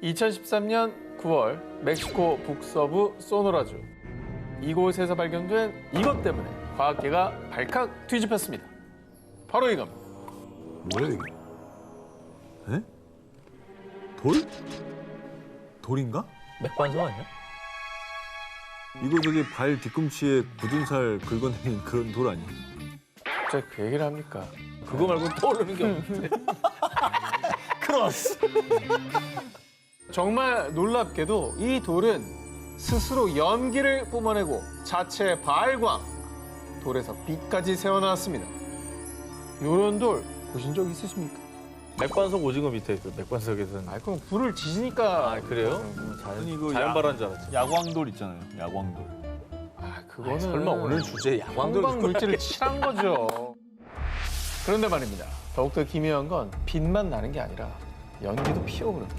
2013년 9월 멕시코 북서부 소노라주. 이곳에서 발견된 이것 때문에 과학계가 발칵 뒤집혔습니다. 바로 이겁니다. 뭐야 이게? 에? 돌? 돌인가? 맥반석 아니야? 이거 저기 발 뒤꿈치에 굳은 살 긁어내는 그런 돌 아니야? 갑자기 그 얘기를 합니까? 그거 말고 떠오르는 게 없는데. 크로스. 정말 놀랍게도 이 돌은 스스로 연기를 뿜어내고 자체 발광, 돌에서 빛까지 새어나왔습니다. 이런 돌 보신 적 있으십니까? 맥반석 오징어 밑에 있어. 맥반석에서는. 아, 그럼 불을 지지니까. 그래요? 아니 이거 자연발화인 줄 알았지. 야광돌 있잖아요. 야광돌. 아, 그거는 설마 오늘 주제 야광돌 형광 물질을 칠한 거죠. 그런데 말입니다. 더욱더 기묘한 건 빛만 나는 게 아니라 연기도 피어오릅니다.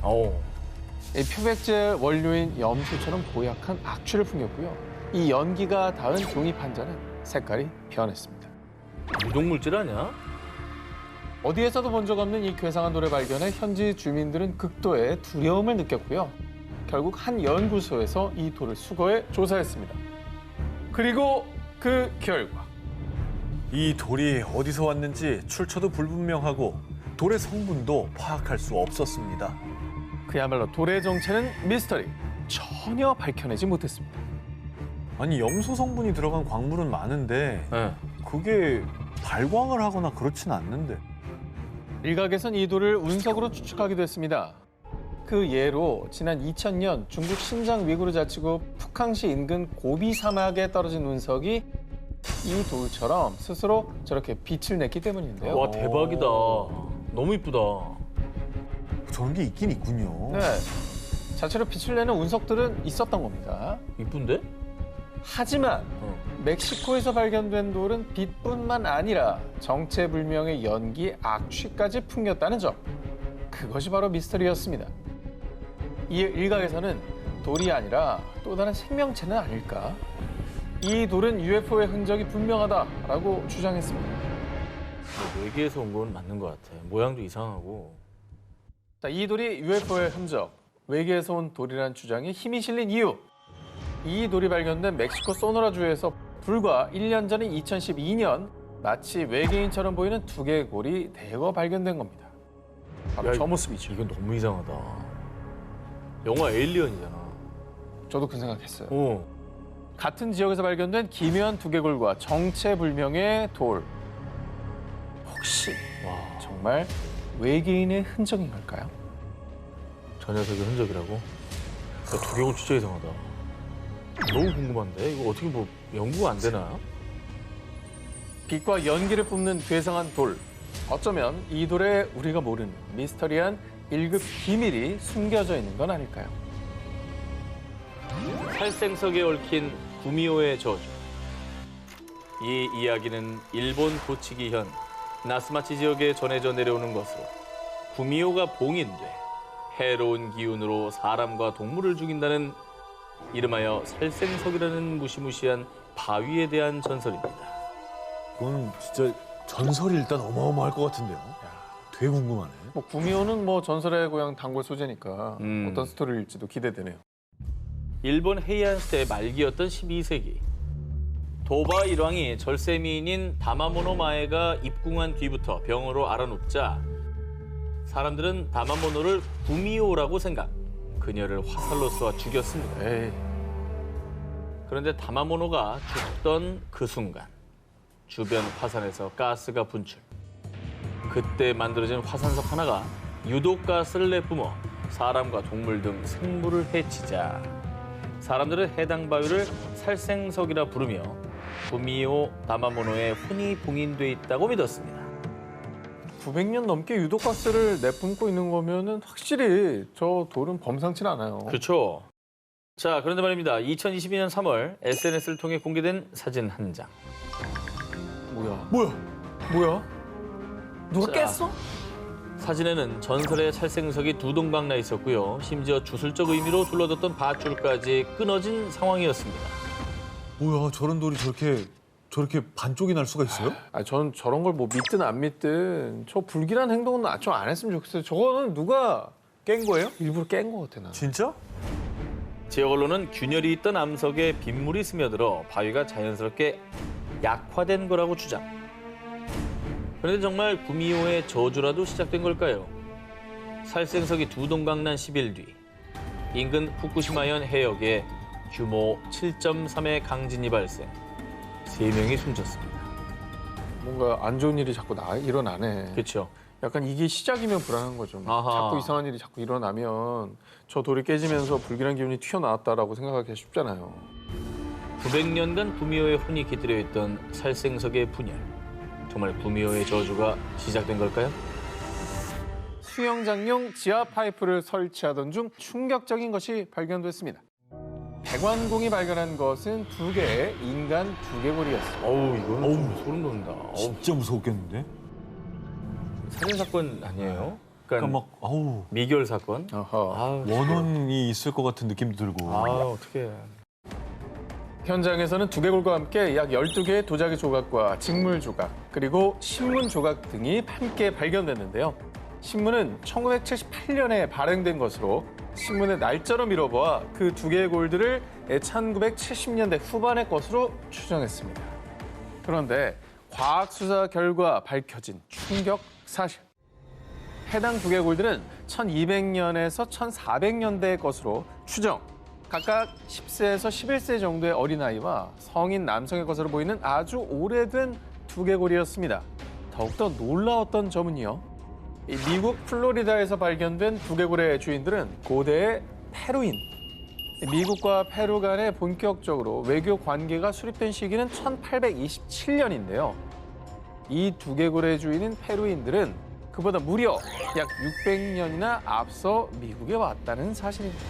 이 표백제 원료인 염소처럼 고약한 악취를 풍겼고요. 이 연기가 닿은 종이 판자는 색깔이 변했습니다. 유독물질 아니야? 어디에서도 본 적 없는 이 괴상한 돌을 발견해 현지 주민들은 극도의 두려움을 느꼈고요. 결국 한 연구소에서 이 돌을 수거해 조사했습니다. 그리고 그 결과 이 돌이 어디서 왔는지 출처도 불분명하고 돌의 성분도 파악할 수 없었습니다. 그야말로 돌의 정체는 미스터리. 전혀 밝혀내지 못했습니다. 아니 염소 성분이 들어간 광물은 많은데 네. 그게 발광을 하거나 그렇진 않는데. 일각에선 이 돌을 운석으로 추측하기도 했습니다. 그 예로 지난 2000년 중국 신장 위구르 자치구 푸캉시 인근 고비 사막에 떨어진 운석이 이 돌처럼 스스로 저렇게 빛을 냈기 때문인데요. 와 대박이다. 너무 이쁘다. 저런 게 있긴 있군요. 네, 자체로 빛을 내는 운석들은 있었던 겁니다. 이쁜데? 하지만 멕시코에서 발견된 돌은 빛뿐만 아니라 정체불명의 연기, 악취까지 풍겼다는 점. 그것이 바로 미스터리였습니다. 이에 일각에서는 돌이 아니라 또 다른 생명체는 아닐까? 이 돌은 UFO의 흔적이 분명하다라고 주장했습니다. 외계에서 온 건 맞는 것 같아. 모양도 이상하고. 자, 이 돌이 UFO의 흔적, 외계에서 온 돌이라는 주장에 힘이 실린 이유. 이 돌이 발견된 멕시코 소노라주에서 불과 1년 전인 2012년 마치 외계인처럼 보이는 두개골이 대거 발견된 겁니다. 바로 야, 저 모습이죠. 이건 너무 이상하다. 영화 에일리언이잖아. 저도 그 생각했어요. 어. 같은 지역에서 발견된 기묘한 두개골과 정체불명의 돌. 혹시 와, 정말 외계인의 흔적인 걸까요? 저 녀석의 흔적이라고? 야, 두개골 진짜 이상하다. 너무 궁금한데? 이거 어떻게 뭐 연구가 안 되나? 빛과 연기를 뿜는 괴상한 돌. 어쩌면 이 돌에 우리가 모르는 미스터리한 1급 비밀이 숨겨져 있는 건 아닐까요? 살생석에 얽힌 구미호의 저주. 이 이야기는 일본 고치기현 나스마치 지역에 전해져 내려오는 것으로 구미호가 봉인돼 해로운 기운으로 사람과 동물을 죽인다는 이름하여 살생석이라는 무시무시한 바위에 대한 전설입니다. 그건 진짜 전설이 일단 어마어마할 것 같은데요. 되게 궁금하네. 뭐 구미호는 뭐 전설의 고향 단골 소재니까 음. 어떤 스토리일지도 기대되네요. 일본 헤이안 시대 말기였던 12세기 도바 일왕이 절세미인인 다마모노 마에가 입궁한 뒤부터 병으로 앓아눕자 사람들은 다마모노를 구미호라고 생각, 그녀를 화살로 쏘아 죽였습니다. 에이, 그런데 다마모노가 죽던 그 순간 주변 화산에서 가스가 분출. 그때 만들어진 화산석 하나가 유독 가스를 내뿜어 사람과 동물 등 생물을 해치자 사람들은 해당 바위를 살생석이라 부르며 구미호 다마모노의 혼이 봉인돼 있다고 믿었습니다. 900년 넘게 유독가스를 내뿜고 있는 거면은 확실히 저 돌은 범상치 않아요. 그렇죠. 자, 그런데 말입니다. 2022년 3월 SNS를 통해 공개된 사진 한 장. 뭐야? 누가 자, 깼어? 사진에는 전설의 살생석이 두 동방 나 있었고요. 심지어 주술적 의미로 둘러뒀던 밧줄까지 끊어진 상황이었습니다. 뭐야 저런 돌이 저렇게 반쪽이 날 수가 있어요? 아, 전 저런 걸 뭐 믿든 안 믿든 저 불길한 행동은 좀 안 했으면 좋겠어요. 저거는 누가 깬 거예요? 일부러 깬 것 같아, 나. 진짜? 지역 언론은 균열이 있던 암석에 빗물이 스며들어 바위가 자연스럽게 약화된 거라고 주장. 그런데 정말 구미호의 저주라도 시작된 걸까요? 살생석이 두 동강 난 10일 뒤 인근 후쿠시마현 해역에 규모 7.3의 강진이 발생. 3명이 숨졌습니다. 뭔가 안 좋은 일이 자꾸 일어나네. 그렇죠. 약간 이게 시작이면 불안한 거죠. 아하. 자꾸 이상한 일이 자꾸 일어나면 저 돌이 깨지면서 불길한 기운이 튀어나왔다라고 생각하기가 쉽잖아요. 900년간 구미호에 흔히 깃들여 있던 살생석의 분열. 정말 구미호의 저주가 시작된 걸까요? 수영장용 지하 파이프를 설치하던 중 충격적인 것이 발견됐습니다. 백완공이 발견한 것은 2개의 인간 두개골이었습니다. 어우, 이건 좀 소름 돋는다. 어우, 진짜 무서웠겠는데? 살인 사건 아니에요? 그러니까 그러니까 막 아우 미결 사건? 어허. 아우, 원혼이 있을 것 같은 느낌도 들고. 아, 어떡해. 현장에서는 두개골과 함께 약 12개의 도자기 조각과 직물 조각, 그리고 신문 조각 등이 함께 발견됐는데요. 신문은 1978년에 발행된 것으로 신문의 날짜로 미뤄보아 그 두개골들을 1970년대 후반의 것으로 추정했습니다. 그런데 과학 수사 결과 밝혀진 충격 사실. 해당 두개골들은 1200년에서 1400년대의 것으로 추정. 각각 10세에서 11세 정도의 어린아이와 성인 남성의 것으로 보이는 아주 오래된 두개골이었습니다. 더욱더 놀라웠던 점은요. 이 미국 플로리다에서 발견된 두개골의 주인들은 고대의 페루인. 미국과 페루 간에 본격적으로 외교 관계가 수립된 시기는 1827년인데요. 이 두개골의 주인인 페루인들은 그보다 무려 약 600년이나 앞서 미국에 왔다는 사실입니다.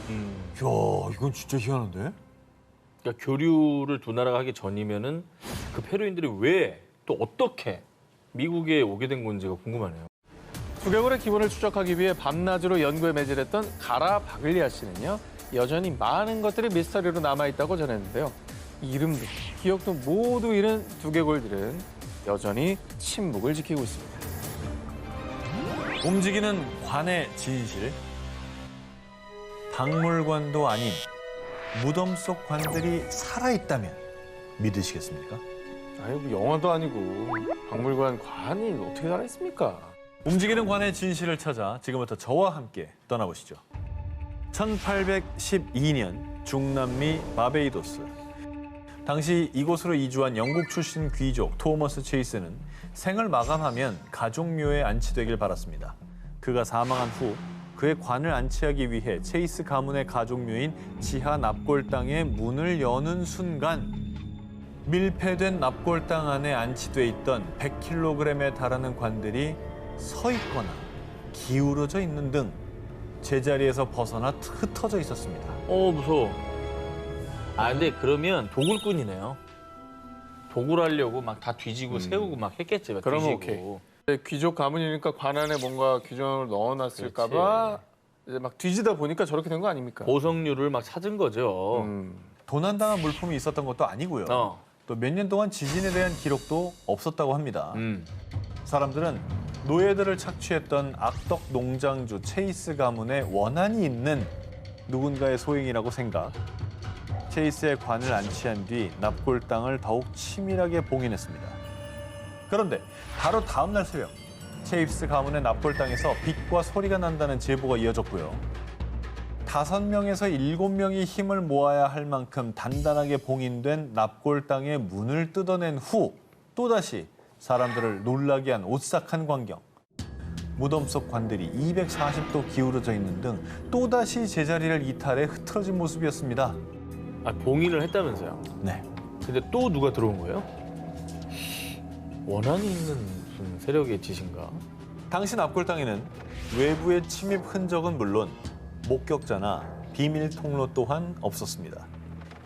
이야, 이건 진짜 희한한데? 그러니까 교류를 두 나라가 하기 전이면은 그 페루인들이 왜 또 어떻게 미국에 오게 된 건지가 궁금하네요. 두개골의 기본을 추적하기 위해 밤낮으로 연구에 매진했던 가라 바글리아 씨는요. 여전히 많은 것들이 미스터리로 남아있다고 전했는데요. 이름도 기억도 모두 잃은 두개골들은 여전히 침묵을 지키고 있습니다. 움직이는 관의 진실. 박물관도 아닌 무덤 속 관들이 살아있다면 믿으시겠습니까? 아니 뭐 영화도 아니고 박물관 관이 어떻게 살아있습니까? 움직이는 관의 진실을 찾아 지금부터 저와 함께 떠나보시죠. 1812년 중남미 바베이도스. 당시 이곳으로 이주한 영국 출신 귀족 토머스 체이스는 생을 마감하면 가족묘에 안치되길 바랐습니다. 그가 사망한 후 그의 관을 안치하기 위해 체이스 가문의 가족묘인 지하 납골당의 문을 여는 순간 밀폐된 납골당 안에 안치돼 있던 100kg에 달하는 관들이 서 있거나 기울어져 있는 등 제자리에서 벗어나 흩어져 있었습니다. 무서워. 아, 근데 그러면 도굴꾼이네요. 도굴하려고 막 다 뒤지고 세우고 막 했겠지. 막 그러면 뒤지고. 귀족 가문이니까 관 안에 뭔가 규정을 넣어놨을까봐 이제 막 뒤지다 보니까 저렇게 된 거 아닙니까? 보석류를 막 찾은 거죠. 도난당한 물품이 있었던 것도 아니고요. 또 몇 년 동안 지진에 대한 기록도 없었다고 합니다. 사람들은 노예들을 착취했던 악덕 농장주 체이스 가문의 원한이 있는 누군가의 소행이라고 생각. 체이스의 관을 안치한 뒤 납골당을 더욱 치밀하게 봉인했습니다. 그런데 바로 다음 날 새벽 체이스 가문의 납골당에서 빛과 소리가 난다는 제보가 이어졌고요. 5명에서 7명이 힘을 모아야 할 만큼 단단하게 봉인된 납골당의 문을 뜯어낸 후 또다시 사람들을 놀라게 한 오싹한 광경. 무덤 속 관들이 240도 기울어져 있는 등 또다시 제자리를 이탈해 흐트러진 모습이었습니다. 아, 봉인을 했다면서요? 네. 근데 또 누가 들어온 거예요? 원한이 있는 무슨 세력의 짓인가? 당시 납골당에는 외부의 침입 흔적은 물론 목격자나 비밀 통로 또한 없었습니다.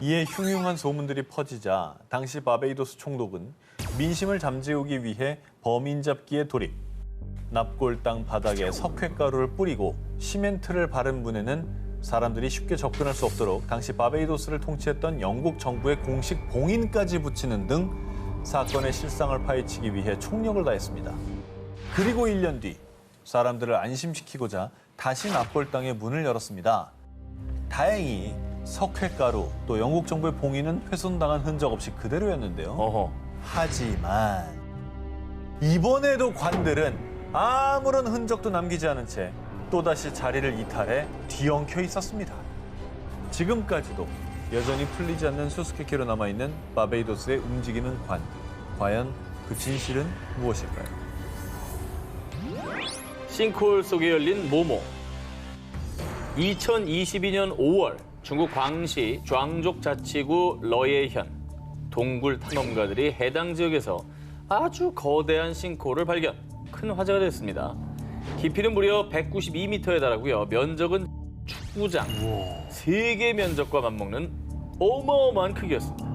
이에 흉흉한 소문들이 퍼지자 당시 바베이도스 총독은 민심을 잠재우기 위해 범인 잡기에 돌입. 납골당 바닥에 석회가루를 뿌리고 시멘트를 바른 문에는 사람들이 쉽게 접근할 수 없도록 당시 바베이도스를 통치했던 영국 정부의 공식 봉인까지 붙이는 등 사건의 실상을 파헤치기 위해 총력을 다했습니다. 그리고 1년 뒤 사람들을 안심시키고자 다시 납골당의 문을 열었습니다. 다행히 석회가루 또 영국 정부의 봉인은 훼손당한 흔적 없이 그대로였는데요. 어허. 하지만 이번에도 관들은 아무런 흔적도 남기지 않은 채 또다시 자리를 이탈해 뒤엉켜 있었습니다. 지금까지도 여전히 풀리지 않는 수수께끼로 남아있는 바베이도스의 움직이는 관. 과연 그 진실은 무엇일까요? 싱크홀 속에 열린 모모. 2022년 5월 중국 광시 좌ang족 자치구 러예현 동굴 탐험가들이 해당 지역에서 아주 거대한 싱크홀을 발견. 큰 화제가 됐습니다. 깊이는 무려 192m에 달하고요. 면적은 축구장 3개 면적과 맞먹는 어마어마한 크기였습니다.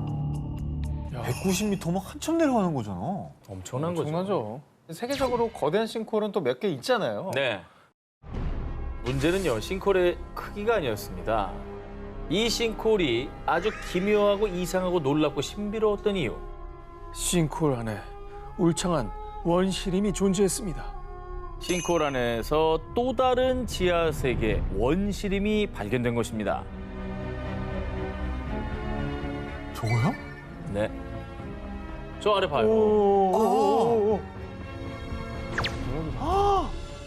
190m면 한참 내려가는 거잖아. 엄청난 거죠. 엄청나죠. 세계적으로 거대한 싱크홀은 또 몇 개 있잖아요. 네. 문제는요, 싱크홀의 크기가 아니었습니다. 이 싱크홀이 아주 기묘하고 이상하고 놀랍고 신비로웠던 이유. 싱크홀 안에 울창한 원시림이 존재했습니다. 싱크홀 안에서 또 다른 지하 세계 원시림이 발견된 것입니다. 저거요? 네. 저 아래 봐요.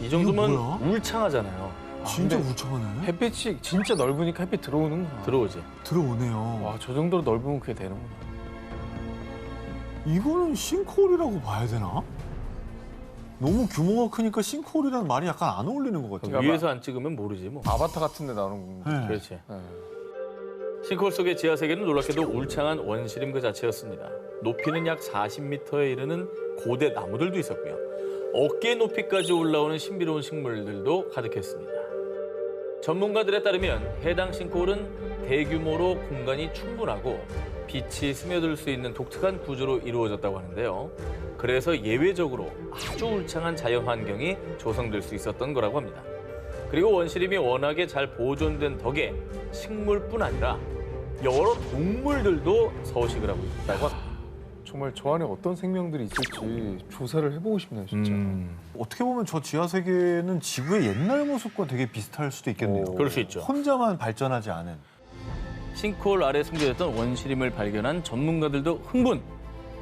이 정도면 이거 뭐야? 울창하잖아요. 진짜 근데 울창하네. 햇빛이 진짜 넓으니까 햇빛 들어오는구나. 들어오지. 들어오네요. 와, 저 정도로 넓으면 그게 되는구나. 이거는 싱크홀이라고 봐야 되나? 너무 규모가 크니까 싱크홀이라는 말이 약간 안 어울리는 것 같아요. 위에서 안 찍으면 모르지 뭐. 아바타 같은 데 나오는 거. 네. 그렇지. 네. 싱크홀 속의 지하 세계는 놀랍게도 울창한 원시림 그 자체였습니다. 높이는 약 40m에 이르는 고대 나무들도 있었고요. 어깨 높이까지 올라오는 신비로운 식물들도 가득했습니다. 전문가들에 따르면 해당 싱크홀은 대규모로 공간이 충분하고 빛이 스며들 수 있는 독특한 구조로 이루어졌다고 하는데요. 그래서 예외적으로 아주 울창한 자연 환경이 조성될 수 있었던 거라고 합니다. 그리고 원시림이 워낙에 잘 보존된 덕에 식물뿐 아니라 여러 동물들도 서식을 하고 있다고 합니다. 정말 저 안에 어떤 생명들이 있을지 조사를 해보고 싶네요, 진짜. 어떻게 보면 저 지하 세계는 지구의 옛날 모습과 되게 비슷할 수도 있겠네요. 그럴 수 있죠. 혼자만 발전하지 않은. 싱크홀 아래 숨겨졌던 원시림을 발견한 전문가들도 흥분!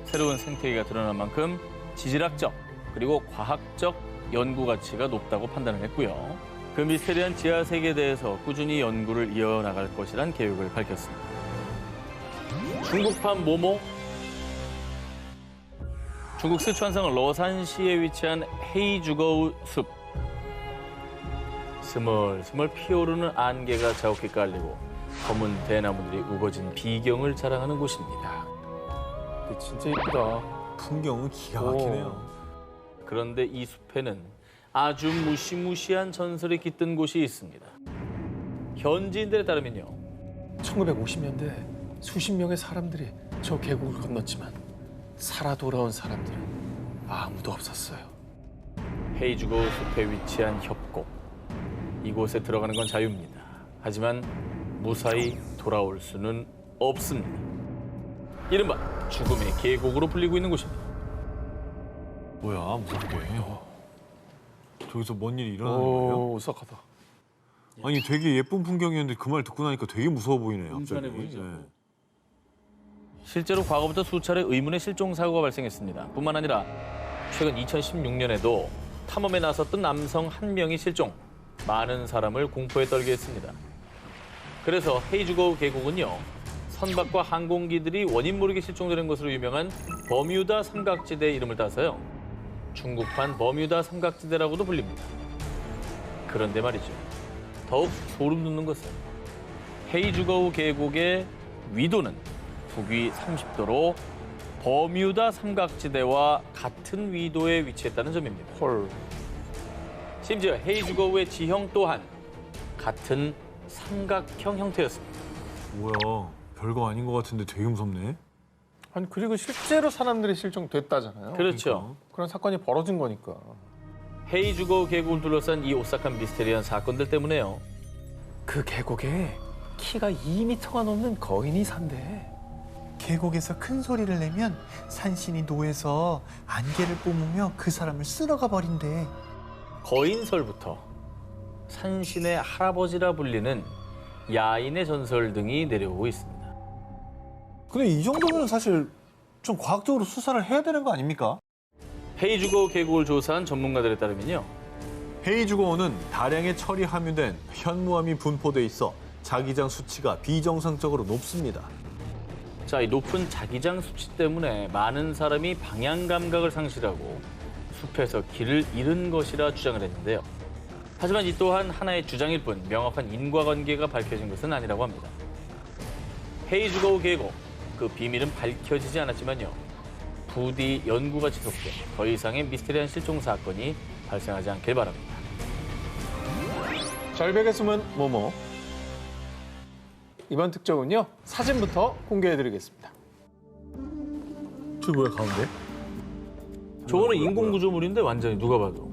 새로운 생태계가 드러난 만큼 지질학적 그리고 과학적 연구 가치가 높다고 판단을 했고요. 그 미스테리한 지하 세계에 대해서 꾸준히 연구를 이어나갈 것이란 계획을 밝혔습니다. 중국판 모모. 중국 스촨성 러산시에 위치한 헤이주거우 숲. 스멀스멀 피어오르는 안개가 자욱히 깔리고 검은 대나무들이 우거진 비경을 자랑하는 곳입니다. 근데 진짜 이쁘다. 풍경은 기가 막히네요. 그런데 이 숲에는 아주 무시무시한 전설이 깃든 곳이 있습니다. 현지인들에 따르면요. 1950년대 수십 명의 사람들이 저 계곡을 건넜지만 살아 돌아온 사람들은 아무도 없었어요. 헤이주거우 숲에 위치한 협곡. 이곳에 들어가는 건 자유입니다. 하지만 무사히 돌아올 수는 없습니다. 이른바 죽음의 계곡으로 불리고 있는 곳입니다. 뭐야, 무섭게. 저기서 뭔 일이 일어나는 거예요? 오, 오싹하다. 아니 되게 예쁜 풍경이었는데 그 말 듣고 나니까 되게 무서워 보이네요. 갑자기. 음산해 보이죠? 네. 실제로 과거부터 수차례 의문의 실종 사고가 발생했습니다. 뿐만 아니라 최근 2016년에도 탐험에 나섰던 남성 한 명이 실종, 많은 사람을 공포에 떨게 했습니다. 그래서 헤이주거우 계곡은요, 선박과 항공기들이 원인 모르게 실종되는 것으로 유명한 버뮤다 삼각지대의 이름을 따서요, 중국판 버뮤다 삼각지대라고도 불립니다. 그런데 말이죠, 더욱 소름 돋는 것은 헤이주거우 계곡의 위도는 북위 30도로 버뮤다 삼각지대와 같은 위도에 위치했다는 점입니다. 헐. 심지어 헤이주거우의 지형 또한 같은 삼각형 형태였습니다. 뭐야, 별거 아닌 것 같은데 되게 무섭네. 아니, 그리고 실제로 사람들이 실종됐다잖아요. 그렇죠. 그런 사건이 벌어진 거니까. 헤이주거우 계곡을 둘러싼 이 오싹한 미스테리한 사건들 때문에요. 그 계곡에 키가 2m가 넘는 거인이 산대. 계곡에서 큰 소리를 내면 산신이 노에서 안개를 뿜으며 그 사람을 쓸어가 버린대. 거인설부터 산신의 할아버지라 불리는 야인의 전설 등이 내려오고 있습니다. 근데 이 정도면 사실 좀 과학적으로 수사를 해야 되는 거 아닙니까? 헤이주거 계곡을 조사한 전문가들에 따르면요. 헤이주거원은 다량의 철이 함유된 현무암이 분포돼 있어 자기장 수치가 비정상적으로 높습니다. 자, 이 높은 자기장 수치 때문에 많은 사람이 방향 감각을 상실하고 숲에서 길을 잃은 것이라 주장을 했는데요. 하지만 이 또한 하나의 주장일 뿐 명확한 인과관계가 밝혀진 것은 아니라고 합니다. 헤이주거 계곡, 그 비밀은 밝혀지지 않았지만요. 부디 연구가 지속돼 더 이상의 미스테리한 실종 사건이 발생하지 않길 바랍니다. 절벽에 숨은 모모. 이번 특종은요, 사진부터 공개해드리겠습니다. 저 뭐야, 가운데? 저거는 인공구조물인데 완전히 누가 봐도.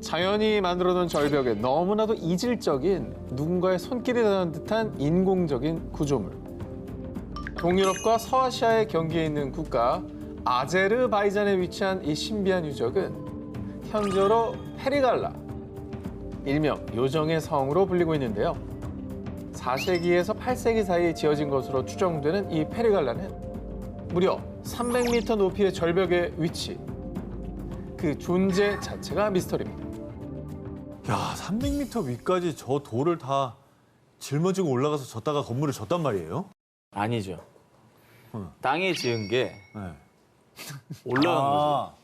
자연이 만들어놓은 절벽에 너무나도 이질적인 누군가의 손길이 닿은 듯한 인공적인 구조물. 동유럽과 서아시아의 경계에 있는 국가 아제르바이잔에 위치한 이 신비한 유적은 현저로 페리갈라, 일명 요정의 성으로 불리고 있는데요. 4세기에서 8세기 사이에 지어진 것으로 추정되는 이 페리갈라는 무려 300m 높이의 절벽의 위치, 그 존재 자체가 미스터리입니다. 야, 300m 위까지 저 돌을 다 짊어지고 올라가서 졌다가 건물을 졌단 말이에요? 아니죠. 땅에 지은 게 네. 올라간 거죠.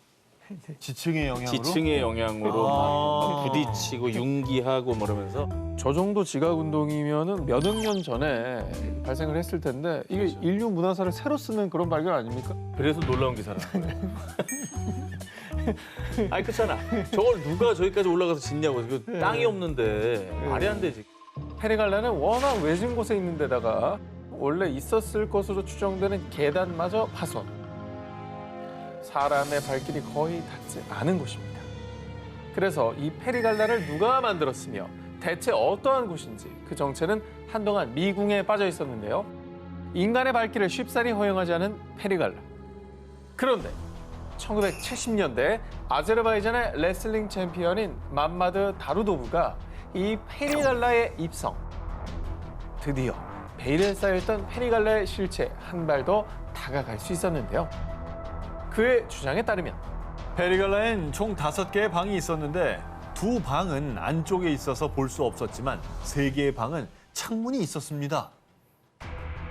지층의 영향으로? 지층의 영향으로 막 부딪히고 융기하고 뭐 이러면서 저 정도 지각 운동이면은 몇억 년 전에 발생을 했을 텐데 이게 인류 문화사를 새로 쓰는 그런 발견 아닙니까? 그래서 놀라운 기사라는 거예요. 아니 그렇잖아. 저걸 누가 저기까지 올라가서 짓냐고. 그 땅이 없는데 말이 안 되지. 페리갈라는 워낙 외진 곳에 있는 데다가 원래 있었을 것으로 추정되는 계단마저 파손. 사람의 발길이 거의 닿지 않은 곳입니다. 그래서 이 페리갈라를 누가 만들었으며 대체 어떠한 곳인지 그 정체는 한동안 미궁에 빠져 있었는데요. 인간의 발길을 쉽사리 허용하지 않은 페리갈라. 그런데 1970년대 아제르바이잔의 레슬링 챔피언인 맘마드 다루도브가 이 페리갈라에 입성. 드디어 베일에 쌓여있던 페리갈라의 실체 한 발 더 다가갈 수 있었는데요. 그의 주장에 따르면 페리갈라엔 총 5개의 방이 있었는데 2방은 안쪽에 있어서 볼 수 없었지만 3개의 방은 창문이 있었습니다.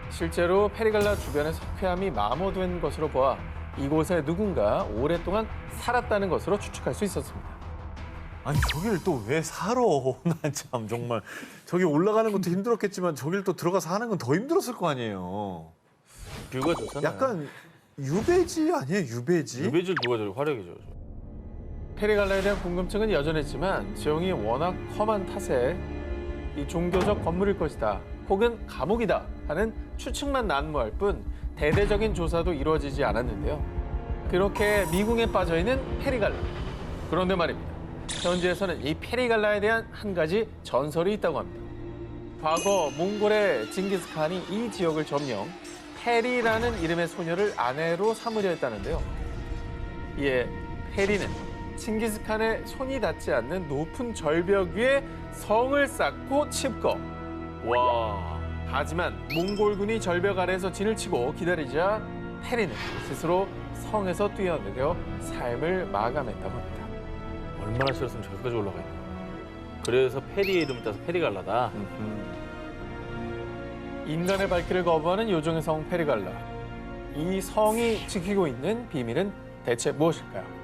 실제로 페리갈라 주변에 석회암이 마모된 것으로 보아 이곳에 누군가 오랫동안 살았다는 것으로 추측할 수 있었습니다. 아니 저길 또 왜 살아? 난 참 정말 저기 올라가는 것도 힘들었겠지만 저길 또 들어가서 하는 건 더 힘들었을 거 아니에요. 뷰가 좋잖아요. 약간 유배지 아니에요? 유배지? 유배지를 누가 저리 화려하게 줘. 페리갈라에 대한 궁금증은 여전했지만 지형이 워낙 험한 탓에 이 종교적 건물일 것이다 혹은 감옥이다 하는 추측만 난무할 뿐 대대적인 조사도 이루어지지 않았는데요. 그렇게 미궁에 빠져있는 페리갈라. 그런데 말입니다. 현지에서는 이 페리갈라에 대한 한 가지 전설이 있다고 합니다. 과거 몽골의 징기스칸이 이 지역을 점령, 페리라는 이름의 소녀를 아내로 삼으려 했다는데요. 이에 페리는 칭기스칸의 손이 닿지 않는 높은 절벽 위에 성을 쌓고 칩거. 와. 하지만 몽골군이 절벽 아래에서 진을 치고 기다리자 페리는 스스로 성에서 뛰어내려 삶을 마감했다고 합니다. 얼마나 싫었으면 저기까지 올라가 있나. 그래서 페리의 이름을 따서 페리갈라다. 인간의 발길을 거부하는 요정의 성 페리갈라. 이 성이 지키고 있는 비밀은 대체 무엇일까요?